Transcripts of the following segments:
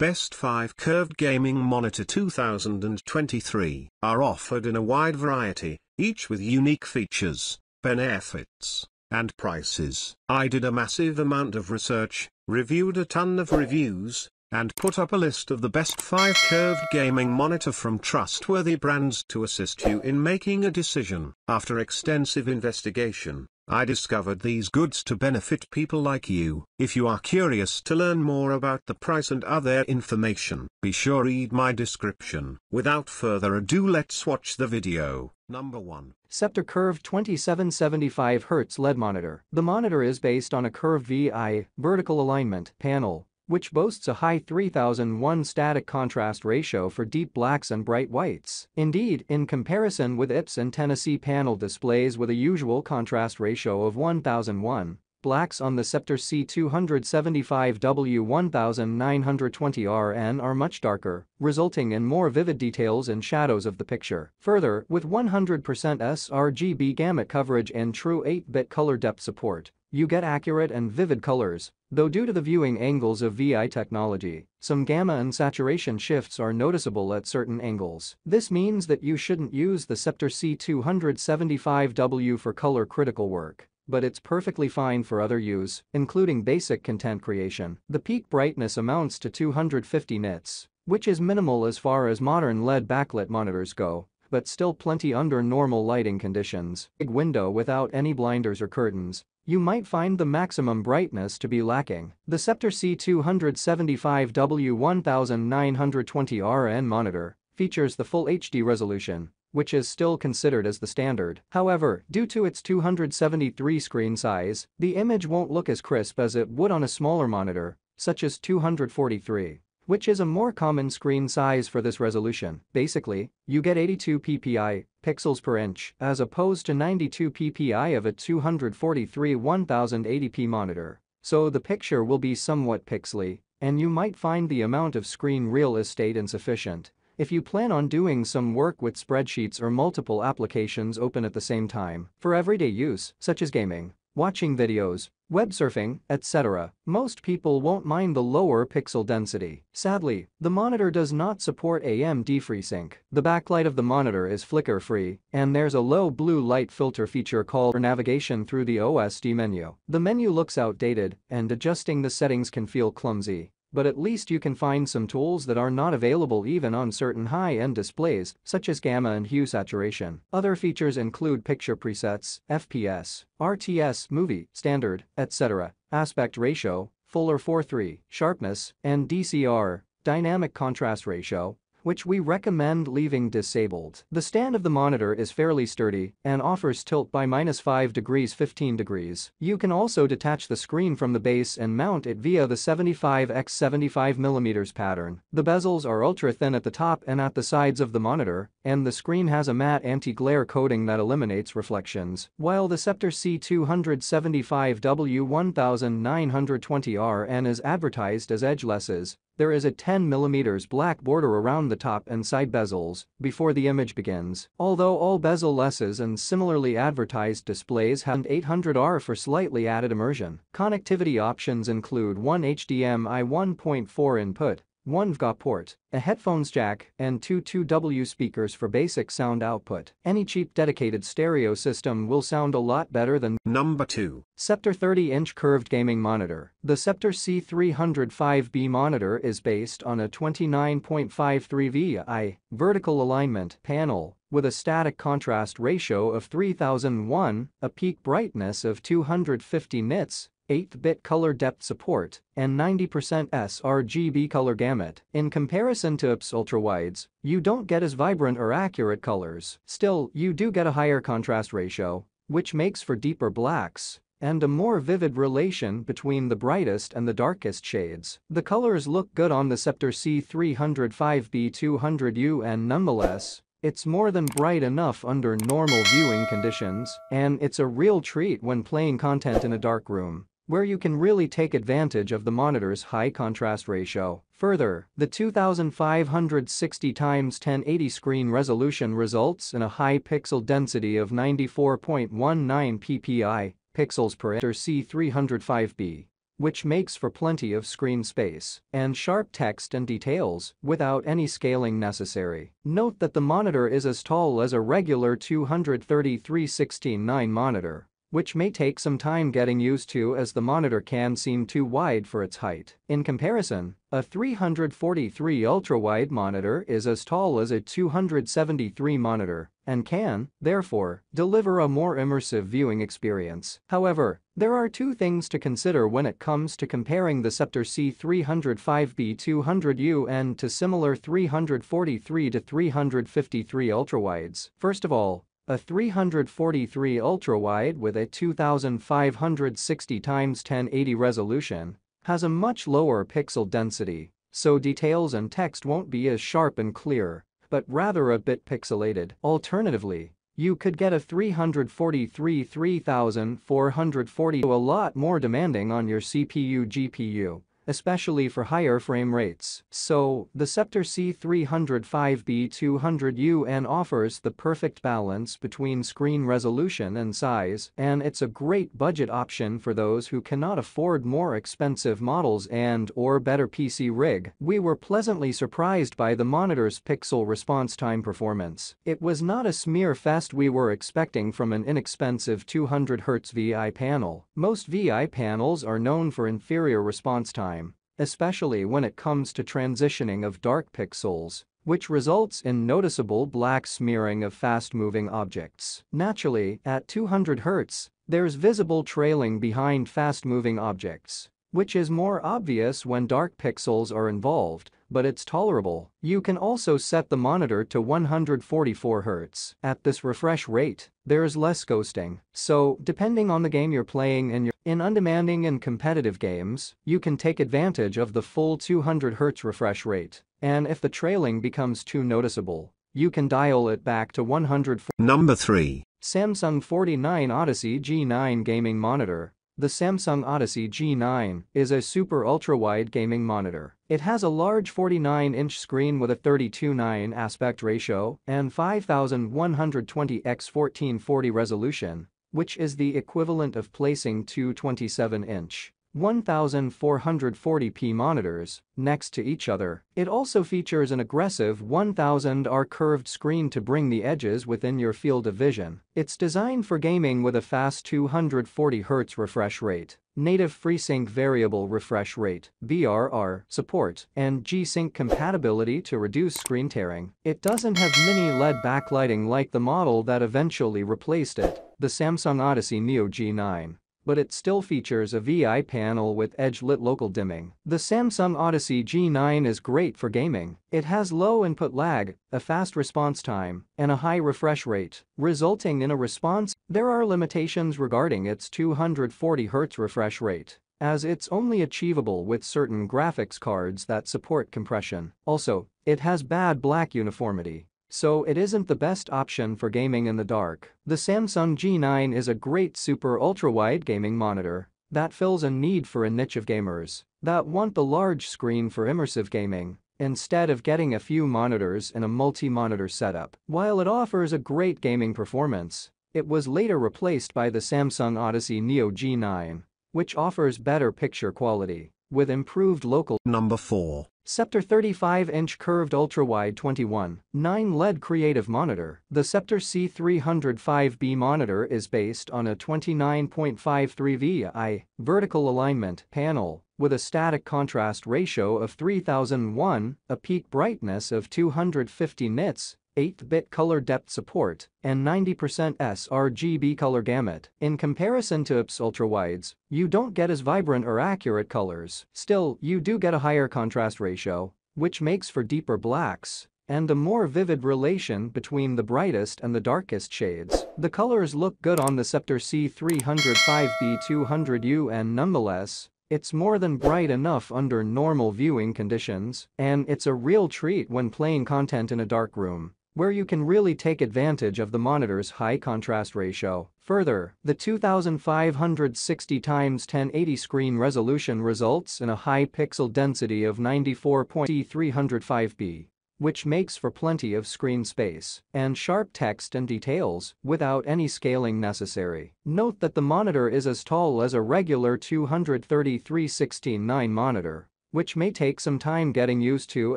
Best 5 Curved Gaming Monitor 2023 are offered in a wide variety, each with unique features, benefits, and prices. I did a massive amount of research, reviewed a ton of reviews, and put up a list of the best 5 curved gaming monitor from trustworthy brands to assist you in making a decision. After extensive investigation, I discovered these goods to benefit people like you. If you are curious to learn more about the price and other information, be sure to read my description. Without further ado, let's watch the video. Number 1. Sceptre Curved 2775Hz LED Monitor. The monitor is based on a curved VI vertical alignment panel, which boasts a high 3001 static contrast ratio for deep blacks and bright whites. Indeed, in comparison with IPS and Tennessee panel displays with a usual contrast ratio of 1001, blacks on the Sceptre C275W1920RN are much darker, resulting in more vivid details and shadows of the picture. Further, with 100% sRGB gamut coverage and true 8-bit color depth support, you get accurate and vivid colors, though due to the viewing angles of VI technology, some gamma and saturation shifts are noticeable at certain angles. This means that you shouldn't use the Sceptre C275W for color critical work, but it's perfectly fine for other use, including basic content creation. The peak brightness amounts to 250 nits, which is minimal as far as modern LED backlit monitors go, but still plenty under normal lighting conditions. Big window without any blinders or curtains, you might find the maximum brightness to be lacking. The Sceptre C275W1920RN monitor features the Full HD resolution, which is still considered as the standard. However, due to its 273 screen size, the image won't look as crisp as it would on a smaller monitor, such as 243, which is a more common screen size for this resolution. Basically, you get 82 ppi, pixels per inch, as opposed to 92 ppi of a 243 1080p monitor. So the picture will be somewhat pixely, and you might find the amount of screen real estate insufficient if you plan on doing some work with spreadsheets or multiple applications open at the same time. For everyday use, such as gaming, watching videos, web surfing, etc., most people won't mind the lower pixel density. Sadly, the monitor does not support AMD FreeSync. The backlight of the monitor is flicker-free, and there's a low blue light filter feature called for navigation through the OSD menu. The menu looks outdated, and adjusting the settings can feel clumsy, but at least you can find some tools that are not available even on certain high-end displays, such as gamma and hue saturation. Other features include picture presets, FPS, RTS, movie, standard, etc., aspect ratio, fuller 4:3, sharpness, and DCR, dynamic contrast ratio, which we recommend leaving disabled. The stand of the monitor is fairly sturdy and offers tilt by -5 degrees 15 degrees. You can also detach the screen from the base and mount it via the 75x75mm pattern. The bezels are ultra thin at the top and at the sides of the monitor, and the screen has a matte anti-glare coating that eliminates reflections. While the Sceptre C275W1920RN is advertised as edgeless, there is a 10mm black border around the top and side bezels before the image begins. Although all bezel-lesses and similarly advertised displays have 800R for slightly added immersion. Connectivity options include one HDMI 1.4 input, one VGA port, a headphones jack, and two 2W speakers for basic sound output. Any cheap dedicated stereo system will sound a lot better than Number 2. Sceptre 30-inch curved gaming monitor. The Sceptre C305B monitor is based on a 29.53 VI vertical alignment panel with a static contrast ratio of 3001, a peak brightness of 250 nits, 8-bit color depth support, and 90% sRGB color gamut. In comparison to IPS UltraWides, you don't get as vibrant or accurate colors. Still, you do get a higher contrast ratio, which makes for deeper blacks and a more vivid relation between the brightest and the darkest shades. The colors look good on the Sceptre C305B200U, and nonetheless, it's more than bright enough under normal viewing conditions, and it's a real treat when playing content in a dark room, where you can really take advantage of the monitor's high contrast ratio. Further, the 2560x1080 screen resolution results in a high pixel density of 94.19 ppi, pixels per inch. C305B which makes for plenty of screen space and sharp text and details without any scaling necessary. Note that the monitor is as tall as a regular 233/16:9 monitor, which may take some time getting used to as the monitor can seem too wide for its height. In comparison, a 343 ultrawide monitor is as tall as a 273 monitor and can, therefore, deliver a more immersive viewing experience. However, there are two things to consider when it comes to comparing the Sceptre C305B200UN to similar 343 to 353 ultrawides. First of all, a 343 ultrawide with a 2560x1080 resolution has a much lower pixel density, so details and text won't be as sharp and clear, but rather a bit pixelated. Alternatively, you could get a 343 3440, a lot more demanding on your CPU/GPU, especially for higher frame rates. So, the Sceptre C305B200UN offers the perfect balance between screen resolution and size, and it's a great budget option for those who cannot afford more expensive models and/or better PC rig. We were pleasantly surprised by the monitor's pixel response time performance. It was not a smear fest we were expecting from an inexpensive 200Hz VI panel. Most VI panels are known for inferior response time, especially when it comes to transitioning of dark pixels, which results in noticeable black smearing of fast-moving objects. Naturally, at 200 Hz, there's visible trailing behind fast-moving objects, which is more obvious when dark pixels are involved, but it's tolerable. You can also set the monitor to 144 Hz. At this refresh rate, there's less ghosting, so depending on the game you're playing in undemanding and competitive games, you can take advantage of the full 200 Hz refresh rate, and if the trailing becomes too noticeable, you can dial it back to 100. Number 3. Samsung 49 Odyssey G9 Gaming Monitor. The Samsung Odyssey G9 is a super ultra-wide gaming monitor. It has a large 49-inch screen with a 32:9 aspect ratio and 5120x1440 resolution, which is the equivalent of placing two 27-inch 1440p monitors next to each other. It also features an aggressive 1000R curved screen to bring the edges within your field of vision. It's designed for gaming with a fast 240 Hz refresh rate, native FreeSync variable refresh rate (VRR) support, and G-Sync compatibility to reduce screen tearing. It doesn't have mini LED backlighting like the model that eventually replaced it, the Samsung Odyssey Neo G9. But it still features a VI panel with edge-lit local dimming. The Samsung Odyssey G9 is great for gaming. It has low input lag, a fast response time, and a high refresh rate, resulting in a response. There are limitations regarding its 240 Hz refresh rate, as it's only achievable with certain graphics cards that support compression. Also, it has bad black uniformity, so it isn't the best option for gaming in the dark. The Samsung G9 is a great super ultra-wide gaming monitor that fills a need for a niche of gamers that want the large screen for immersive gaming instead of getting a few monitors in a multi-monitor setup. While it offers a great gaming performance, it was later replaced by the Samsung Odyssey Neo G9, which offers better picture quality with improved local. Number 4. Sceptre 35-inch curved ultra-wide 21:9 LED creative monitor. The Sceptre C305B monitor is based on a 29.53 VI vertical alignment panel with a static contrast ratio of 3001, a peak brightness of 250 nits, 8-bit color depth support, and 90% sRGB color gamut. In comparison to IPS ultrawides, you don't get as vibrant or accurate colors. Still, you do get a higher contrast ratio, which makes for deeper blacks and a more vivid relation between the brightest and the darkest shades. The colors look good on the Sceptre C305B200U, and nonetheless, it's more than bright enough under normal viewing conditions, and it's a real treat when playing content in a dark room, where you can really take advantage of the monitor's high contrast ratio. Further, the 2560x1080 screen resolution results in a high pixel density of 94.305p, which makes for plenty of screen space and sharp text and details without any scaling necessary. Note that the monitor is as tall as a regular 233/16:9 monitor, which may take some time getting used to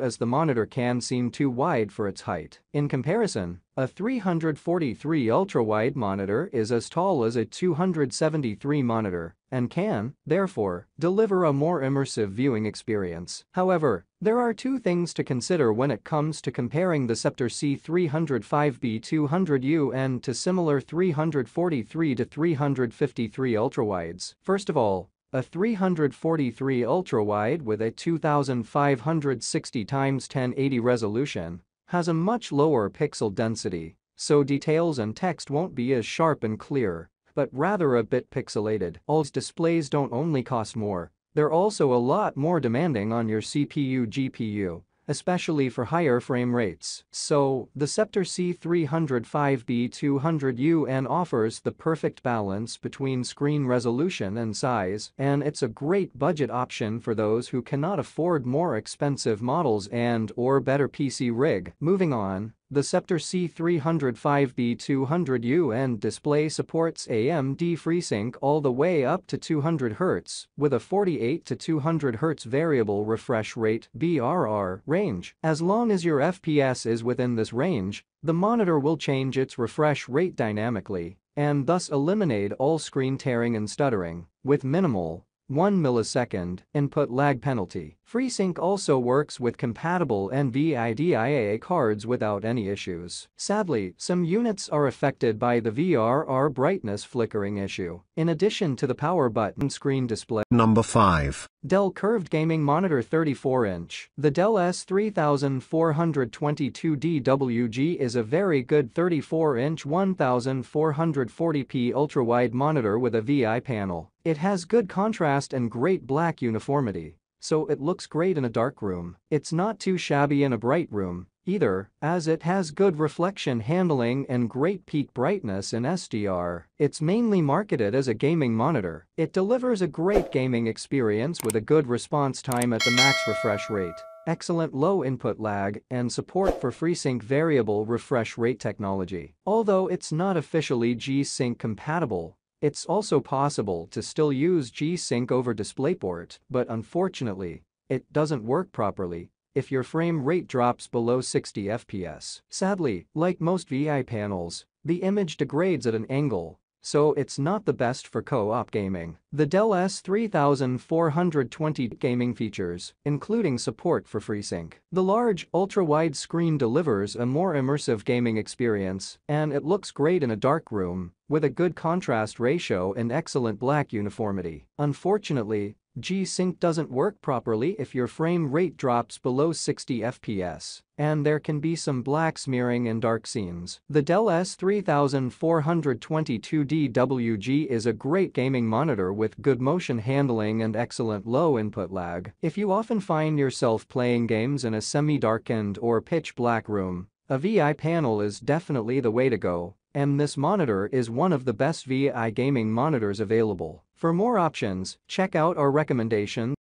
as the monitor can seem too wide for its height. In comparison, a 343 ultrawide monitor is as tall as a 273 monitor and can, therefore, deliver a more immersive viewing experience. However, there are two things to consider when it comes to comparing the Sceptre C305B200UN to similar 343 to 353 ultrawides. First of all, a 343 ultrawide with a 2560x1080 resolution has a much lower pixel density, so details and text won't be as sharp and clear, but rather a bit pixelated. OLED displays don't only cost more, they're also a lot more demanding on your CPU/GPU, especially for higher frame rates. So, the Sceptre C305B200UN offers the perfect balance between screen resolution and size, and it's a great budget option for those who cannot afford more expensive models and/or better PC rig. Moving on, the Sceptre C305B200UN display supports AMD FreeSync all the way up to 200Hz with a 48 to 200Hz variable refresh rate (BRR) range. As long as your FPS is within this range, the monitor will change its refresh rate dynamically and thus eliminate all screen tearing and stuttering with minimal 1 millisecond input lag penalty. FreeSync also works with compatible NVIDIA cards without any issues. Sadly, some units are affected by the VRR brightness flickering issue. In addition to the power button screen display. Number 5. Dell Curved Gaming Monitor 34-inch. The Dell S3422DWG is a very good 34-inch 1440p ultrawide monitor with a VI panel. It has good contrast and great black uniformity, so it looks great in a dark room. It's not too shabby in a bright room either, as it has good reflection handling and great peak brightness in SDR. It's mainly marketed as a gaming monitor. It delivers a great gaming experience with a good response time at the max refresh rate, excellent low input lag, and support for FreeSync variable refresh rate technology. Although it's not officially G-Sync compatible, it's also possible to still use G-Sync over DisplayPort, but unfortunately, it doesn't work properly if your frame rate drops below 60 FPS. Sadly, like most VI panels, the image degrades at an angle, so it's not the best for co-op gaming. The Dell S3420 gaming features, including support for FreeSync. The large, ultra-wide screen delivers a more immersive gaming experience, and it looks great in a dark room, with a good contrast ratio and excellent black uniformity. Unfortunately, G-Sync doesn't work properly if your frame rate drops below 60 FPS, and there can be some black smearing in dark scenes. The Dell S3422DWG is a great gaming monitor with good motion handling and excellent low input lag. If you often find yourself playing games in a semi-darkened or pitch-black room, a VI panel is definitely the way to go, and this monitor is one of the best VI gaming monitors available. For more options, check out our recommendation.